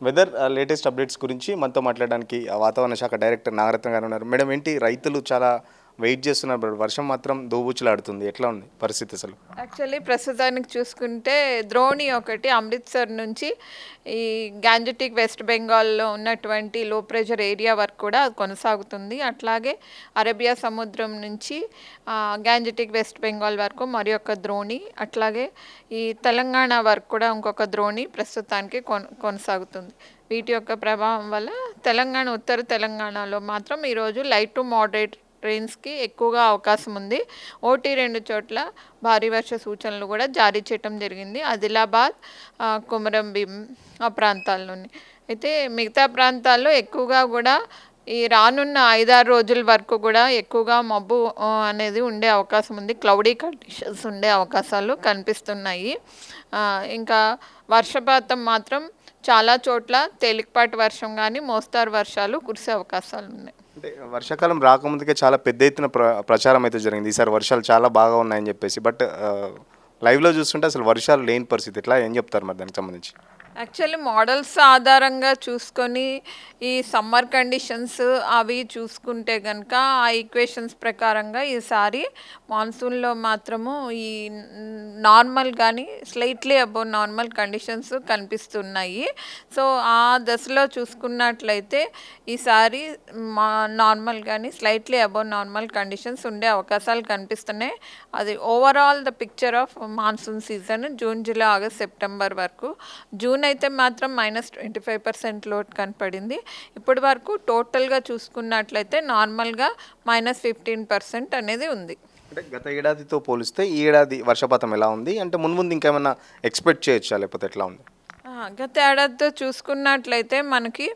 Weather latest updates గురించి మనతో మాట్లాడడానికి వాతావరణ శాఖ డైరెక్టర్ నాగరత్న గారు ఉన్నారు. మేడం, ఏంటి రైతులు చాలా వెయిట్ చేస్తున్నారు, బట్ వర్షం మాత్రం దోబూచులాడుతుంది. ఎట్లా ఉంది పరిస్థితి అసలు? యాక్చువల్లీ ప్రస్తుతానికి చూసుకుంటే ద్రోణి ఒకటి అమృత్సర్ నుంచి ఈ గ్యాంజెటిక్ వెస్ట్ బెంగాల్లో ఉన్నటువంటి లో ప్రెషర్ ఏరియా వరకు కూడా అది కొనసాగుతుంది. అట్లాగే అరేబియా సముద్రం నుంచి గ్యాంజెటిక్ వెస్ట్ బెంగాల్ వరకు మరి ఒక ద్రోణి, అట్లాగే ఈ తెలంగాణ వరకు కూడా ఇంకొక ద్రోణి ప్రస్తుతానికి కొనసాగుతుంది. వీటి యొక్క ప్రభావం వల్ల తెలంగాణ, ఉత్తర తెలంగాణలో మాత్రం ఈరోజు లైట్ టు మోడరేట్ ట్రైన్స్కి ఎక్కువగా అవకాశం ఉంది. ఒకటి రెండు చోట్ల భారీ వర్ష సూచనలు కూడా జారీ చేయటం జరిగింది. ఆదిలాబాద్, కొమరంభీం ఆ ప్రాంతాల్లోని. అయితే మిగతా ప్రాంతాల్లో ఎక్కువగా కూడా ఈ రానున్న 5-6 రోజుల వరకు కూడా ఎక్కువగా మబ్బు అనేది ఉండే అవకాశం ఉంది. క్లౌడీ కండిషన్స్ ఉండే అవకాశాలు కనిపిస్తున్నాయి. ఇంకా వర్షపాతం మాత్రం చాలా చోట్ల తేలికపాటి వర్షం కానీ మోస్తారు వర్షాలు కురిసే అవకాశాలు ఉన్నాయి. అంటే వర్షాకాలం రాకముందుకే చాలా పెద్ద ఎత్తున ప్రచారం అయితే జరిగింది, ఈసారి వర్షాలు చాలా బాగా ఉన్నాయని చెప్పేసి. బట్ లైవ్లో చూస్తుంటే అసలు వర్షాలు లేని పరిస్థితి. ఎట్లా, ఏం చెప్తారు మరి దానికి సంబంధించి? యాక్చువల్లీ మోడల్స్ ఆధారంగా చూసుకొని ఈ సమ్మర్ కండిషన్స్ అవి చూసుకుంటే కనుక ఆ ఈక్వేషన్స్ ప్రకారంగా ఈసారి మాన్సూన్లో మాత్రము ఈ నార్మల్ కానీ స్లైట్లీ అబౌవ్ నార్మల్ కండిషన్స్ కనిపిస్తున్నాయి. సో ఆ దశలో చూసుకున్నట్లయితే ఈసారి నార్మల్ కానీ స్లైట్లీ అబౌవ్ నార్మల్ కండిషన్స్ ఉండే అవకాశాలు కనిపిస్తున్నాయి. అది overall the picture of monsoon season June, July, August, September వరకు. జూన్ అయితే మాత్రం -25% లోడ్ కనపడింది. ఇప్పటి వరకు టోటల్గా చూసుకున్నట్లయితే నార్మల్గా -15% అనేది ఉంది. అంటే గత ఏడాదితో పోలిస్తే ఈ ఏడాది వర్షపాతం ఎలా ఉంది? అంటే మున్ముందు ఇంకేమైనా ఎక్స్పెక్ట్ చేయొచ్చా, లేకపోతే ఎట్లా ఉంది? గత ఏడాదితో చూసుకున్నట్లయితే మనకి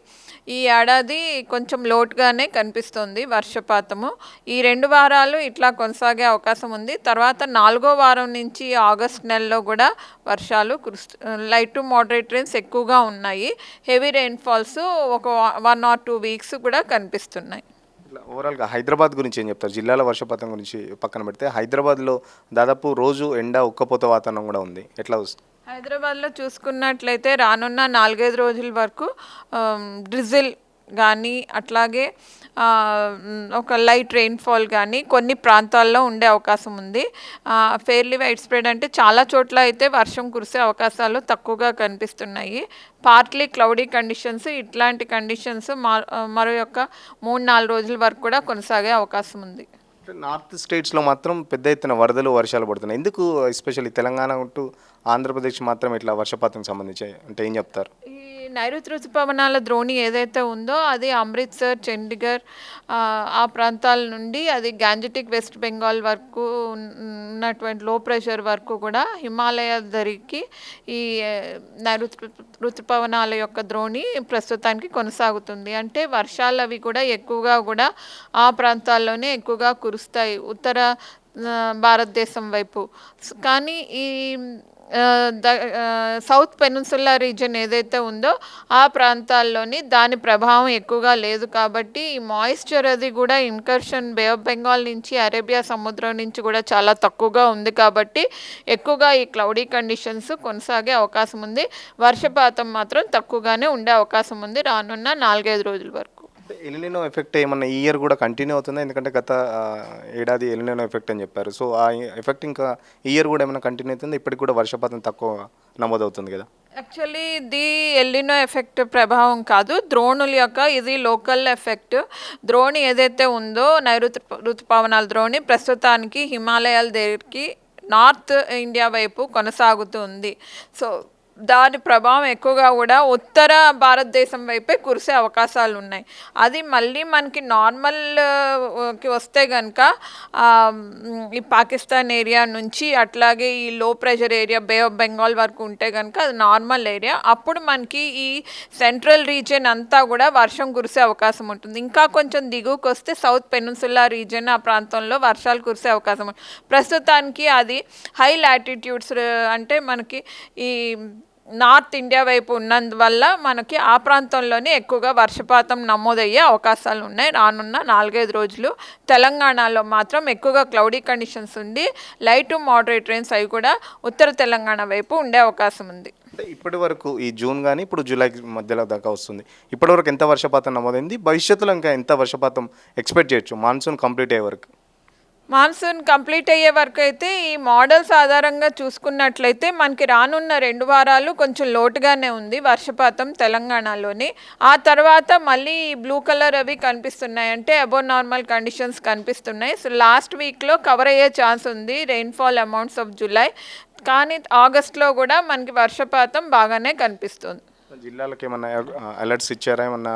ఈ ఏడాది కొంచెం లోటుగానే కనిపిస్తుంది వర్షపాతము. ఈ 2 వారాలు ఇట్లా కొనసాగే అవకాశం ఉంది. తర్వాత 4వ వారం నుంచి ఆగస్ట్ నెలలో కూడా వర్షాలు లైట్ టు మోడరేట్ రెయిన్స్ ఎక్కువగా ఉన్నాయి. హెవీ రెయిన్ఫాల్స్ ఒక 1 or 2 వీక్స్ కూడా కనిపిస్తున్నాయి. ఇట్లా ఓవరాల్గా హైదరాబాద్ గురించి ఏం చెప్తారు? జిల్లాల వర్షపాతం గురించి పక్కన పెడితే హైదరాబాద్లో దాదాపు రోజు ఎండ, ఉక్కపోత వాతావరణం కూడా ఉంది. ఎట్లా వస్తుంది? హైదరాబాద్లో చూసుకున్నట్లయితే రానున్న 4-5 రోజుల వరకు డ్రిజిల్ కానీ అట్లాగే ఒక లైట్ రెయిన్ఫాల్ కానీ కొన్ని ప్రాంతాల్లో ఉండే అవకాశం ఉంది. ఫెయిర్లీ వైడ్ స్ప్రెడ్ అంటే చాలా చోట్ల అయితే వర్షం కురిసే అవకాశాలు తక్కువగా కనిపిస్తున్నాయి. పార్ట్లీ క్లౌడీ కండిషన్స్, ఇట్లాంటి కండిషన్స్ మరో యొక్క 3-4 రోజుల వరకు కూడా కొనసాగే అవకాశం ఉంది. నార్త్ స్టేట్స్లో మాత్రం పెద్ద ఎత్తున వరదలు, వర్షాలు పడుతున్నాయి. ఎందుకు ఎస్పెషల్లీ తెలంగాణ టు ఆంధ్రప్రదేశ్ మాత్రం ఇట్లా వర్షపాతం సంబంధించి అంటే ఏం చెప్తారు? ఈ నైరుతి ఋతుపవనాల ద్రోణి ఏదైతే ఉందో అది అమృత్సర్, చండీగఢ్ ఆ ప్రాంతాల నుండి అది గ్యాంజెటిక్ వెస్ట్ బెంగాల్ వరకు ఉన్నటువంటి లో ప్రెషర్ వరకు కూడా హిమాలయ ధరికి ఈ నైరుతి ఋతుపవనాల యొక్క ద్రోణి ప్రస్తుతానికి కొనసాగుతుంది. అంటే వర్షాలు అవి కూడా ఎక్కువగా కూడా ఆ ప్రాంతాల్లోనే ఎక్కువగా కురుస్తాయి ఉత్తర భారతదేశం వైపు. కానీ ఈ సౌత్ పెనిన్సులా రీజన్ ఏదైతే ఉందో ఆ ప్రాంతాల్లోని దాని ప్రభావం ఎక్కువగా లేదు. కాబట్టి ఈ మాయిశ్చర్ అది కూడా ఇన్కర్షన్ బే ఆఫ్ బెంగాల్ నుంచి, అరేబియా సముద్రం నుంచి కూడా చాలా తక్కువగా ఉంది. కాబట్టి ఎక్కువగా ఈ క్లౌడీ కండిషన్స్ కొనసాగే అవకాశం ఉంది. వర్షపాతం మాత్రం తక్కువగానే ఉండే అవకాశం ఉంది రానున్న 4-5 రోజుల వరకు. ఎలినినో ఎఫెక్ట్ ఏమన్నా ఈ ఇయర్ కూడా కంటిన్యూ అవుతుందా? ఎందుకంటే గత ఏడాది ఎలినినో ఎఫెక్ట్ అని చెప్పారు. సో ఆ ఎఫెక్ట్ ఇంకా ఈ ఇయర్ కూడా ఏమైనా కంటిన్యూ అవుతుందా? ఇప్పటికి కూడా వర్షపాతం తక్కువ నమోదవుతుంది కదా. యాక్చువల్లీ ఇది ఎల్లినో ఎఫెక్ట్ ప్రభావం కాదు, ద్రోణుల యొక్క ఇది లోకల్ ఎఫెక్ట్. ద్రోణి ఏదైతే ఉందో నైరుతి ఋతుపవనాల ద్రోణి ప్రస్తుతానికి హిమాలయాల దగ్గరికి నార్త్ ఇండియా వైపు కొనసాగుతుంది. సో దాని ప్రభావం ఎక్కువగా కూడా ఉత్తర భారతదేశం వైపే కురిసే అవకాశాలు ఉన్నాయి. అది మళ్ళీ మనకి నార్మల్కి వస్తే కనుక ఈ పాకిస్తాన్ ఏరియా నుంచి అట్లాగే ఈ low pressure area bay of Bengal వరకు ఉంటే కనుక అది నార్మల్ ఏరియా. అప్పుడు మనకి ఈ సెంట్రల్ రీజియన్ అంతా కూడా వర్షం కురిసే అవకాశం ఉంటుంది. ఇంకా కొంచెం దిగువకు వస్తే సౌత్ పెనిన్సులా రీజియన్ ఆ ప్రాంతంలో వర్షాలు కురిసే అవకాశం ఉంటుంది. ప్రస్తుతానికి అది హై లాటిట్యూడ్స్ అంటే మనకి ఈ నార్త్ ఇండియా వైపు ఉన్నందువల్ల మనకి ఆ ప్రాంతంలోనే ఎక్కువగా వర్షపాతం నమోదయ్యే అవకాశాలు ఉన్నాయి రానున్న 4-5 రోజులు. తెలంగాణలో మాత్రం ఎక్కువగా క్లౌడీ కండిషన్స్ ఉండి లైట్ టు మోడరేట్ రెయిన్స్ అవి కూడా ఉత్తర తెలంగాణ వైపు ఉండే అవకాశం ఉంది. అంటే ఇప్పటి వరకు ఈ జూన్ కానీ ఇప్పుడు జూలై మధ్యలో దాకా వస్తుంది. ఇప్పటివరకు ఎంత వర్షపాతం నమోదైంది? భవిష్యత్తులో ఇంకా ఎంత వర్షపాతం ఎక్స్పెక్ట్ చేయొచ్చు మాన్సూన్ కంప్లీట్ అయ్యే వరకు? మాన్సూన్ కంప్లీట్ అయ్యే వరకు అయితే ఈ మోడల్స్ ఆధారంగా చూసుకున్నట్లయితే మనకి రానున్న 2 వారాలు కొంచెం లోటుగానే ఉంది వర్షపాతం తెలంగాణలోని. ఆ తర్వాత మళ్ళీ బ్లూ కలర్ అవి కనిపిస్తున్నాయి, అంటే అబోవ్ నార్మల్ కండిషన్స్ కనిపిస్తున్నాయి. సో లాస్ట్ వీక్లో కవర్ అయ్యే ఛాన్స్ ఉంది రెయిన్ఫాల్ అమౌంట్స్ ఆఫ్ జూలై. కానీ ఆగస్ట్లో కూడా మనకి వర్షపాతం బాగానే కనిపిస్తుంది. జిల్లాలకు ఏమన్నా అలర్ట్స్ ఇచ్చారా? ఏమన్నా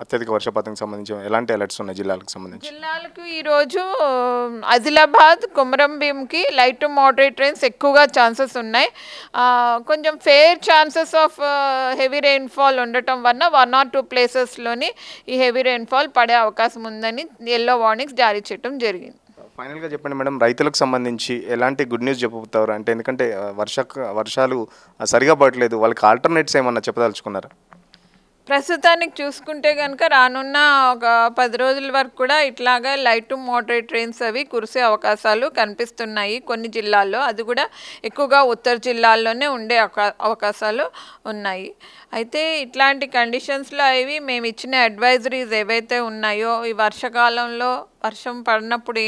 అత్యధిక వర్షపాతంకి సంబంధించి ఎలాంటి అలర్ట్స్ ఉన్నాయి జిల్లాలకు సంబంధించి? జిల్లాలకు ఈరోజు ఆదిలాబాద్, కొమరం భీంకి లైట్ టు మోడరేట్ రెయిన్స్ ఎక్కువగా ఛాన్సెస్ ఉన్నాయి. కొంచెం fair chances of heavy rainfall ఉండటం వలన 1 or 2 ప్లేసెస్లోని ఈ హెవీ రెయిన్ఫాల్ పడే అవకాశం ఉందని ఎల్లో వార్నింగ్స్ జారీ చేయడం జరిగింది. ఫైనల్గా చెప్పండి మేడం, రైతులకు సంబంధించి ఎలాంటి గుడ్ న్యూస్ చెప్పుతారు? అంటే ఎందుకంటే వర్షాలు సరిగా పడట్లేదు, వాళ్ళకి ఆల్టర్నేట్స్ ఏమన్నా చెప్పదలుచుకున్నారా? ప్రస్తుతానికి చూసుకుంటే కనుక రానున్న ఒక 10 రోజుల వరకు కూడా ఇట్లాగా లైట్ టు మోడరేట్ రెయిన్స్ అవి కురిసే అవకాశాలు కనిపిస్తున్నాయి కొన్ని జిల్లాల్లో. అది కూడా ఎక్కువగా ఉత్తర జిల్లాల్లోనే ఉండే అవకాశాలు ఉన్నాయి. అయితే ఇట్లాంటి కండిషన్స్లో అవి మేము ఇచ్చిన అడ్వైజరీస్ ఏవైతే ఉన్నాయో, ఈ వర్షాకాలంలో వర్షం పడినప్పుడు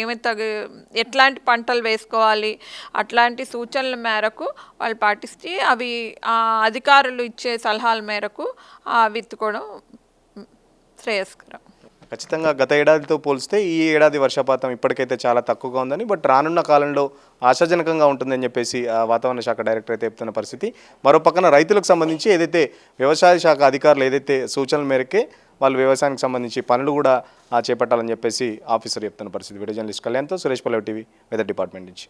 ఎట్లాంటి పంటలు వేసుకోవాలి అట్లాంటి సూచనల మేరకు వాళ్ళు పాటిస్తే అవి అధికారులు ఇచ్చే సలహాల మేరకు విత్తుకోవడం శ్రేయస్కరం. ఖచ్చితంగా గత ఏడాదితో పోలిస్తే ఈ ఏడాది వర్షపాతం ఇప్పటికైతే చాలా తక్కువగా ఉందని, బట్ రానున్న కాలంలో ఆశాజనకంగా ఉంటుందని చెప్పేసి వాతావరణ శాఖ డైరెక్టర్ అయితే చెప్తున్న పరిస్థితి. మరో పక్కన రైతులకు సంబంధించి ఏదైతే వ్యవసాయ శాఖ అధికారులు ఏదైతే సూచనల మేరకే వాళ్ళు వ్యవసాయానికి సంబంధించి పనులు కూడా చేపట్టాలని చెప్పేసి ఆఫీసర్ చెప్తున్న పరిస్థితి. వీడియో జర్నలిస్ట్ కళ్యాణ్తో సురేష్ పల్లవి, టీవీ వెదర్ డిపార్ట్మెంట్ నుంచి.